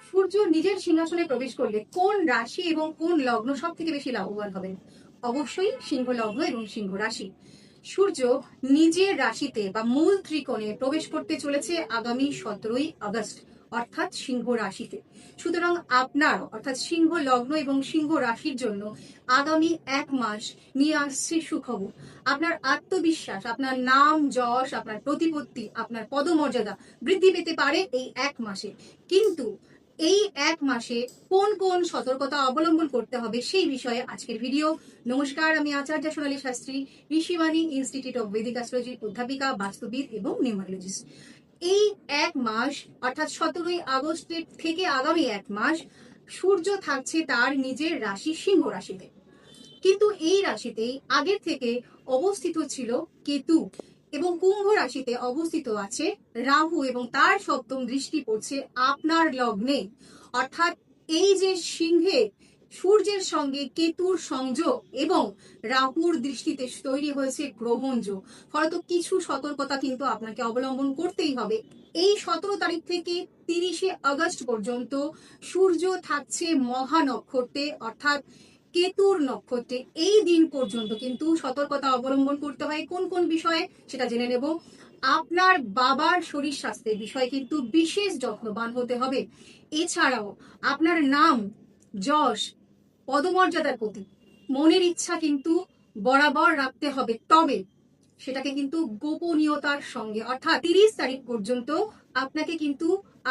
সূর্য নিজের সিংহাসনে প্রবেশ করলে কোন রাশি এবং কোন লগ্ন সব থেকে বেশি লাভবান হবেন? অবশ্যই সিংহ লগ্ন এবং সিংহ রাশি। সূর্য নিজের রাশিতে বা মূল ত্রিকোণে প্রবেশ করতে চলেছে আগামী 17ই আগস্ট, অর্থাৎ সিংহ রাশিতে। সুতরাং আপনার অর্থাৎ সিংহ লগ্ন এবং সিংহ রাশির জন্য আগামী 1 মাস নিয়ে আসছে সুখবর। আপনার আত্মবিশ্বাস, আপনার নাম যশ, আপনার প্রতিপত্তি, আপনার পদমর্যাদা বৃদ্ধি পেতে পারে এই 1 মাসে। কিন্তু এই 1 মাসে কোন কোন সতর্কতা অবলম্বন করতে হবে সেই বিষয়ে আজকের ভিডিও। নমস্কার, আমি আচার্য সোনালী শাস্ত্রী, ঋষিবাণী ইনস্টিটিউট অফ বৈদিক অ্যাস্ট্রোলজির অধ্যাপিকা, বাস্তুবিদ এবং নিউমারোলজিস্ট। এই 1 মাস অর্থাৎ 17ই আগস্টের থেকে আগামী 1 মাস সূর্য থাকছে তার নিজের রাশি সিংহ রাশিতে। কিন্তু এই রাশিতেই আগের থেকে অবস্থিত ছিল কেতু, এবং কুম্ভ রাশিতে অবস্থিত আছে রাহু, এবং তার সপ্তম দৃষ্টি পড়ছে আপনার লগ্নে। অর্থাৎ এই যে সিংহে সূর্যের সঙ্গে কেতুর সংযোগ এবং রাহুর দৃষ্টিতে তৈরি হয়েছে গ্রহণযোগ, ফলত কিছু সতর্কতা কিন্তু আপনাকে অবলম্বন করতেই হবে। এই 17 তারিখ থেকে 30শে আগস্ট পর্যন্ত সূর্য থাকছে মহা নক্ষত্রে, অর্থাৎ কেতুর নক্ষত্রে। এই দিন পর্যন্ত কিন্তু সতর্কতা অবলম্বন করতে হয়। কোন কোন বিষয়ে সেটা জেনে নেব। আপনার বাবার শরীর স্বাস্থ্যের বিষয়ে কিন্তু বিশেষ যত্নবান হতে হবে। এছাড়াও আপনার নাম যশ পদমর্যাদার প্রতি মনের ইচ্ছা কিন্তু বরাবর রাখতে হবে, তবে সেটাকে কিন্তু গোপনীয়তার সঙ্গে। অর্থাৎ 30 তারিখ পর্যন্ত আপনাকে কিন্তু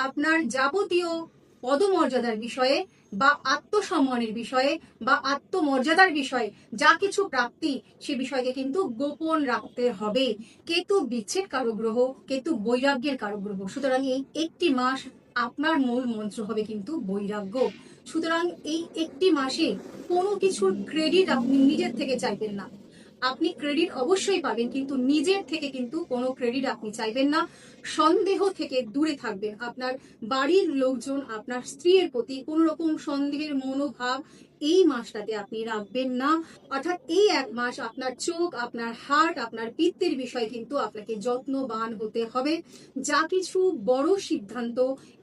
আপনার যাবতীয় পদমর্যাদার বিষয়ে বা আত্মসম্মানের বিষয়ে বা আত্মমর্যাদার বিষয়ে যা কিছু প্রাপ্তি, সে বিষয়কে কিন্তু গোপন রাখতে হবে। কেতু বিচ্ছেদ কারক গ্রহ, কেতু বৈরাগ্যের কারক গ্রহ। সুতরাং এই একটি মাস আপনার মূল মন্ত্র হবে কিন্তু বৈরাগ্য। সুতরাং এই একটি মাসে কোনো কিছুর ক্রেডিট আপনি নিজের থেকে চাইবেন না। আপনি ক্রেডিট অবশ্যই পাবেন, কিন্তু নিজের থেকে কিন্তু কোনো ক্রেডিট আপনি চাইবেন না। সন্দেহ থেকে দূরে থাকবেন। আপনার বাড়ির লোকজন, আপনার স্ত্রীর প্রতি কোনো রকম সন্দেহের মনোভাব এই মাসটাতে আপনি রাখবেন না। অর্থাৎ এই 1 মাস আপনার চোখ, আপনার হার্ট, আপনার পিত্তের বিষয়ে কিন্তু আপনাকে যত্নবান হতে হবে। যা কিছু বড় সিদ্ধান্ত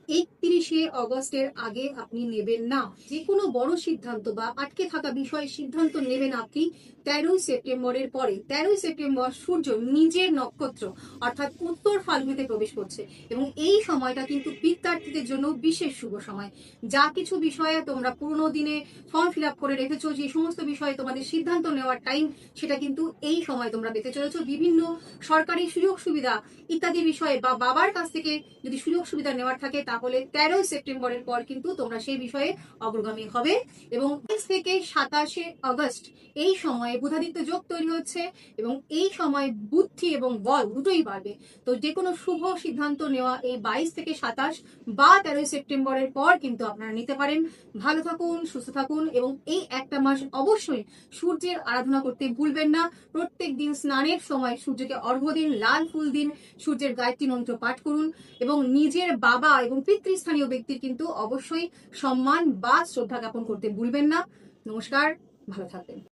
31শে আগস্টের আগে আপনি নেবেন না। যে কোনো বড় সিদ্ধান্ত বা আটকে থাকা বিষয়ে সিদ্ধান্ত নেবেন আপনি 13ই সেপ্টেম্বরের পরে। 13ই সেপ্টেম্বর সূর্য নিজের নক্ষত্র অর্থাৎ উত্তর ফাল্গুনিতে প্রবেশ করছে, এবং এই সময়টা কিন্তু বিদ্যার্থীদের জন্য বিশেষ শুভ সময়। যা কিছু বিষয়ে তোমরা পুরোনো দিনে ফর্ম ফিল আপ করে রেখেছো, যে সমস্ত বিষয়ে তোমাদের সিদ্ধান্ত নেওয়ার টাইম, সেটা কিন্তু এই সময় তোমরা পেতে চলেছো। বিভিন্ন সরকারি সুযোগ সুবিধা ইত্যাদি বিষয়ে বা বাবার কাছ থেকে যদি সুযোগ সুবিধা নেওয়ার থাকে, তাহলে 13ই সেপ্টেম্বরের পর কিন্তু তোমরা সেই বিষয়ে অগ্রগামী হবে। এবং 22 থেকে 27শে আগস্ট এই সময়ে বুধাদিত্য যোগ তৈরি হচ্ছে, এবং এই সময় বুদ্ধি এবং বল দুটোই বাড়বে। তো যে কোনো শুভ সিদ্ধান্ত নেওয়া এই 22 থেকে 27 বা 13ই সেপ্টেম্বরের পর কিন্তু আপনারা নিতে পারেন। ভালো থাকুন, সুস্থ থাকুন, এবং এই একটা মাস অবশ্যই সূর্যের আরাধনা করতে ভুলবেন না। প্রত্যেক দিন স্নানের সময় সূর্যকে অর্ঘ্য দিন, লাল ফুল দিন, সূর্যের গায়ত্রী মন্ত্র পাঠ করুন, এবং নিজের বাবা এবং পিতৃস্থানীয় ব্যক্তির কিন্তু অবশ্যই সম্মান বা শ্রদ্ধা জ্ঞাপন করতে ভুলবেন না। নমস্কার, ভালো থাকবেন।